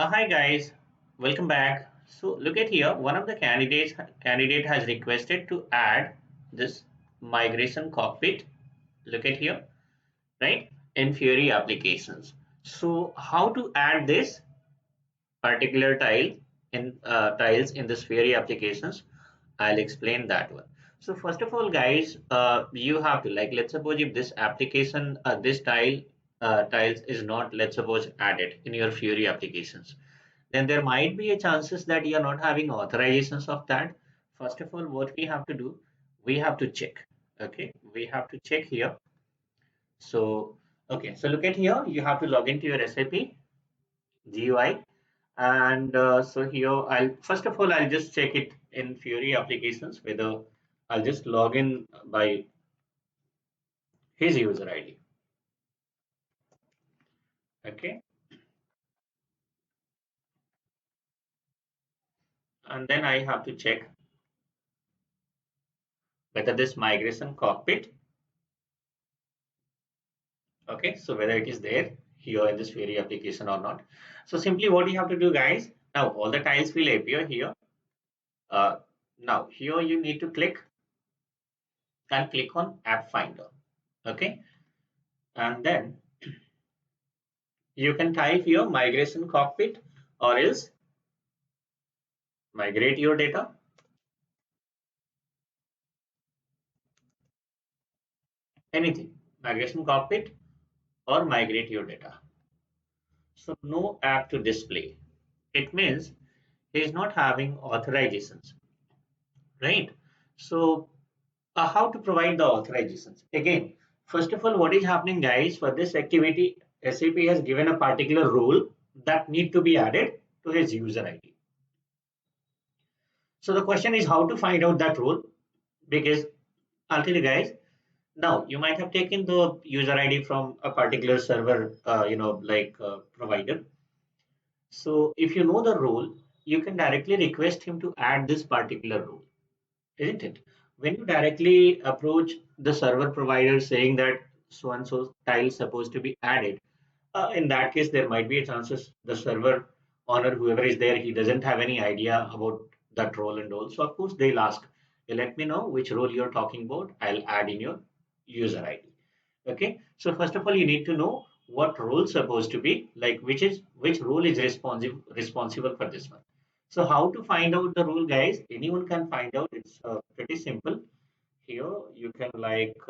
Hi guys, welcome back. So look at here. One of the candidate has requested to add this migration cockpit. Look at here, right? In Fiori applications. So how to add this particular tiles in this Fiori applications? I'll explain that one. So first of all, guys, you have to like let's suppose if this application, this tiles is not let's suppose added in your Fiori applications, then there might be a chances that you are not having authorizations of that. First of all, what we have to do, we have to check. Okay, we have to check here. So, okay, so look at here. You have to log into your SAP GUI, and so here I'll first of all I'll just check it in Fiori applications whether I'll just log in by his user ID. Okay, and then I have to check whether this migration cockpit. Okay, so whether it is there here in this Fiori application or not. So simply what you have to do, guys, now all the tiles will appear here. Uh, Now here you need to click on App Finder. Okay, and then you can type here migration cockpit or else migrate your data. Anything, migration cockpit or migrate your data. So no app to display. It means he is not having authorizations, right? So how to provide the authorizations? Again, first of all, what is happening, guys, for this activity, SAP has given a particular rule that need to be added to his user ID. So the question is how to find out that rule, because I'll tell you guys, now you might have taken the user ID from a particular server, provider. So if you know the rule, you can directly request him to add this particular rule, isn't it? When you directly approach the server provider saying that so and so tile is supposed to be added, in that case, there might be a chances the server owner, whoever is there, he doesn't have any idea about that role and all. So of course they'll ask, "You let me know which role you're talking about. I'll add in your user ID." Okay. So first of all, you need to know what role supposed to be like, which role is responsible for this one. So how to find out the rule, guys? Anyone can find out. It's pretty simple. Here you can type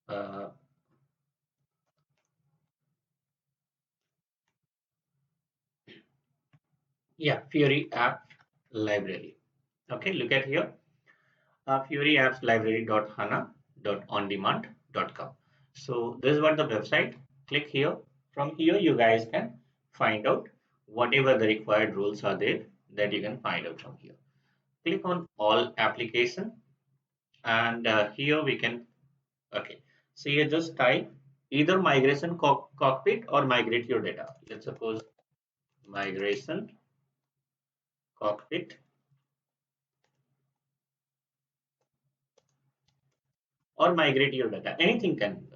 uh, yeah, Fiori app library. Okay, look at here. Fiori apps library.hana.ondemand.com. So this is what the website. Click here. From here, you guys can find out whatever the required rules are there that you can find out from here. Click on all application, and here we can. Okay, so you just type either migration cockpit or migrate your data. Let's suppose migration cockpit or migrate your data. Anything can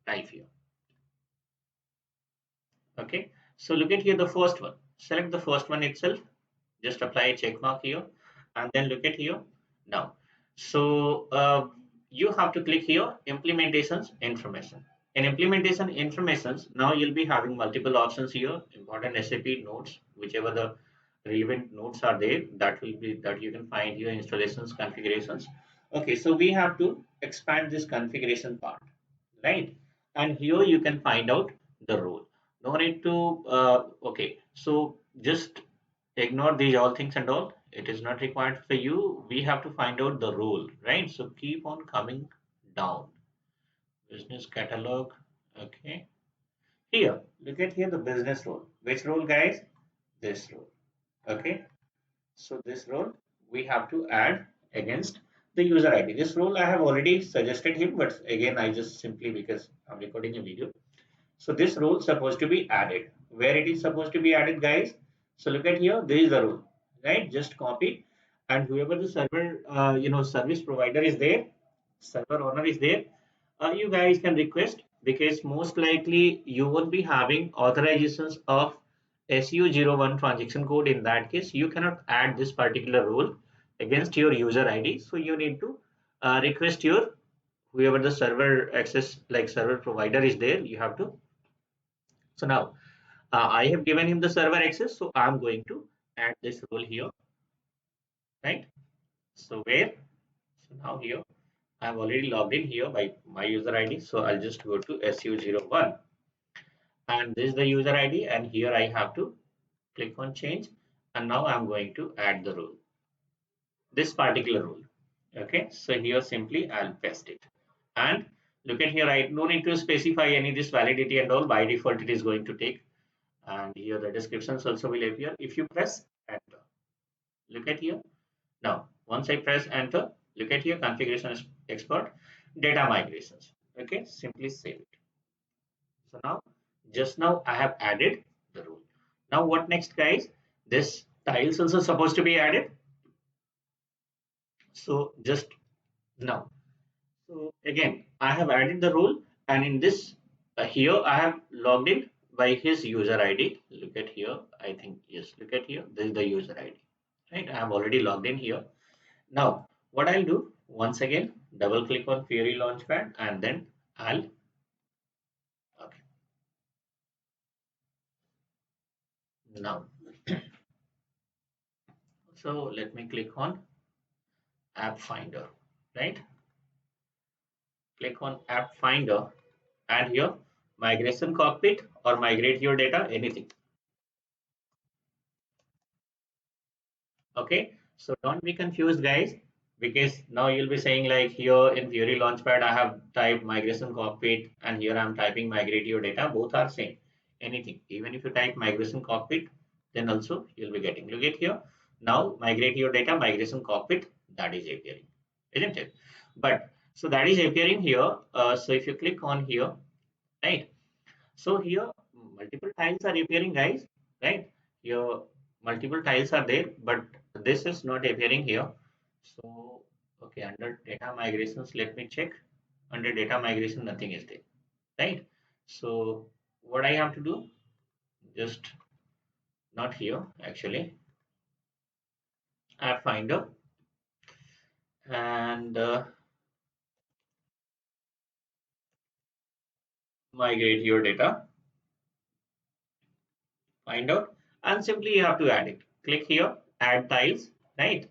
type here. Okay, so look at here the first one. Select the first one itself. Just apply a check mark here, and then look at here. Now, so you have to click here implementations information. In implementation informations, now you'll be having multiple options here. Important SAP notes, whichever the relevant notes are there, that you can find here installations configurations. Okay, so we have to expand this configuration part, right? And here you can find out the role. No need to okay, so just ignore these all things and all. It is not required for you. We have to find out the role, right? So keep on coming down. Business catalog. Okay, here look at here the business role. Which role, guys? This role. Okay, so this role we have to add against the user ID. This role I have already suggested him, but again I just simply, because I'm recording a video. So this role is supposed to be added. Where it is supposed to be added, guys? So look at here. There is the role, right? Just copy, and whoever the server, service provider is there, server owner is there. You guys can request because most likely you won't be having authorizations of SU01 transaction code. In that case, you cannot add this particular role against your user ID. So you need to request your whoever the server access like server provider is there. You have to. So now I have given him the server access. So I'm going to add this role here, right? So where? So now here I've already logged in here by my user ID. So I'll just go to SU01 and this is the user ID, and here I have to click on change, and now I'm going to add the role, this particular role. Okay, so here simply I'll paste it, and look at here, I no need to specify any this validity and all. By default it is going to take, and here the descriptions also will appear if you press enter. Look at here. Now once I press enter, look at here, configuration expert, data migrations. Okay, simply save it. So now, just now I have added the rule. Now what next, guys? This tiles also supposed to be added. So just now. So again, I have added the rule, and in this here I have logged in by his user ID. Look at here. I think yes. Look at here. This is the user ID. Right. I have already logged in here. Now what I'll do, once again, double click on Fiori Launchpad, and then I'll okay. Now so let me click on App Finder, right? Click on App Finder, and here Migration Cockpit or migrate your data, anything. Okay, so don't be confused, guys, because now you'll be saying like here in Fiori Launchpad I have typed Migration Cockpit, and here I'm typing migrate your data. Both are same. Anything, even if you type Migration Cockpit, then also you'll be getting. Look at here. Now migrate your data, Migration Cockpit, that is appearing, isn't it? But so that is appearing here. So if you click on here, right? So here multiple tiles are appearing, guys, right? Here multiple tiles are there, but this is not appearing here. So okay, under data migrations, let me check. Under data migration, nothing is there, right? So what I have to do, just not here actually, App Finder, and migrate your data, find out, and simply you have to add it. Click here, add tiles, right?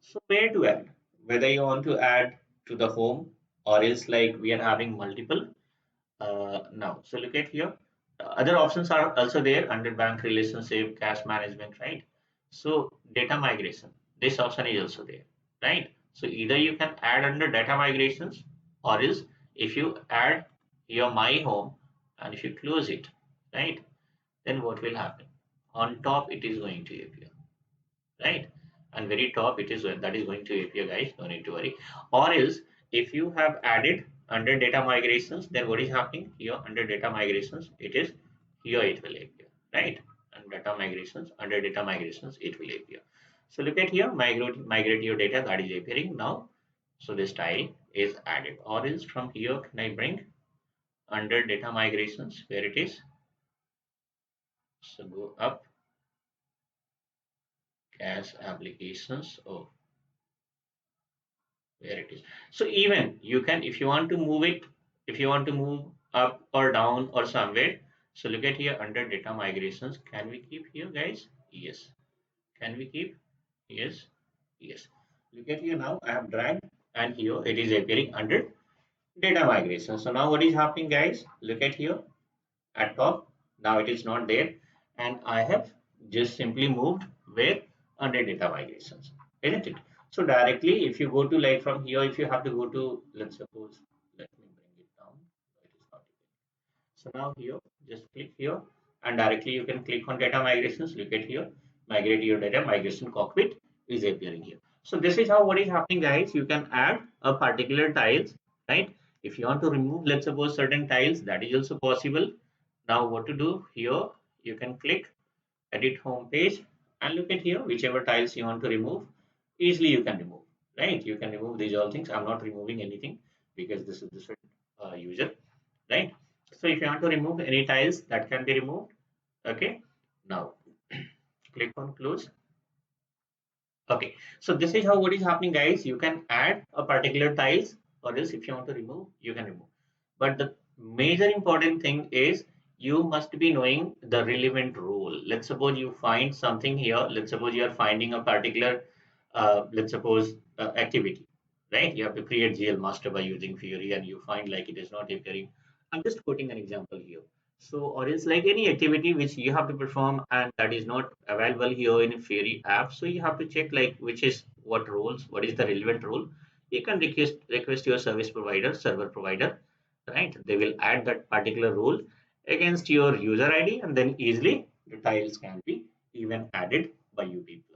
So where to add? Whether you want to add to the home, or else like we are having multiple now. So look at here. Other options are also there under bank relationship, cash management, right? So data migration, this option is also there, right? So either you can add under data migrations, or else if you add your my home and if you close it, right, then what will happen? On top it is going to appear, right? And very top it is, that is going to appear, guys, no need to worry. Or else if you have added under data migrations, then what is happening here? Under data migrations, it is here it will appear, right? And data migrations, under data migrations it will appear. So look at here, migrate your data, that is appearing now. So this tile is added. Or else from here can I bring under data migrations, where it is? So go up, cache applications. Oh, where it is. So even you can, if you want to move it, if you want to move up or down or somewhere. So look at here under data migrations. Can we keep here, guys? Yes. Can we keep? Yes. Yes. Look at here now. I have dragged, and here it is appearing under data migration. So now what is happening, guys? Look at here at top. Now it is not there, and I have just simply moved where? Under data migrations, isn't it? So directly if you go to, like, from here, if you have to go to, let's suppose, let me bring it down, it is not even. So now here just click here, and directly you can click on data migrations. Look at here, migrate your data, migration cockpit is appearing here. So this is how what is happening, guys. You can add a particular tiles, right? If you want to remove, let's suppose, certain tiles, that is also possible. Now what to do here, you can click edit home page, and look at here, whichever tiles you want to remove, easily you can remove, right? You can remove these all things. I'm not removing anything because this is the user. right? So if you want to remove any tiles, that can be removed. Okay, now click on close. Okay, so this is how what is happening, guys. You can add a particular tiles, or else if you want to remove, you can remove. But the major important thing is you must be knowing the relevant role. Let's suppose you find something here. Let's suppose you are finding a particular, let's suppose activity, right? You have to create GL master by using Fiori, and you find like it is not appearing. I'm just quoting an example here. So, or else like any activity which you have to perform and that is not available here in Fiori app. So you have to check like which is what roles, what is the relevant role. You can request your service provider, server provider, right? They will add that particular role against your user ID, and then easily the tiles can be even added by you people.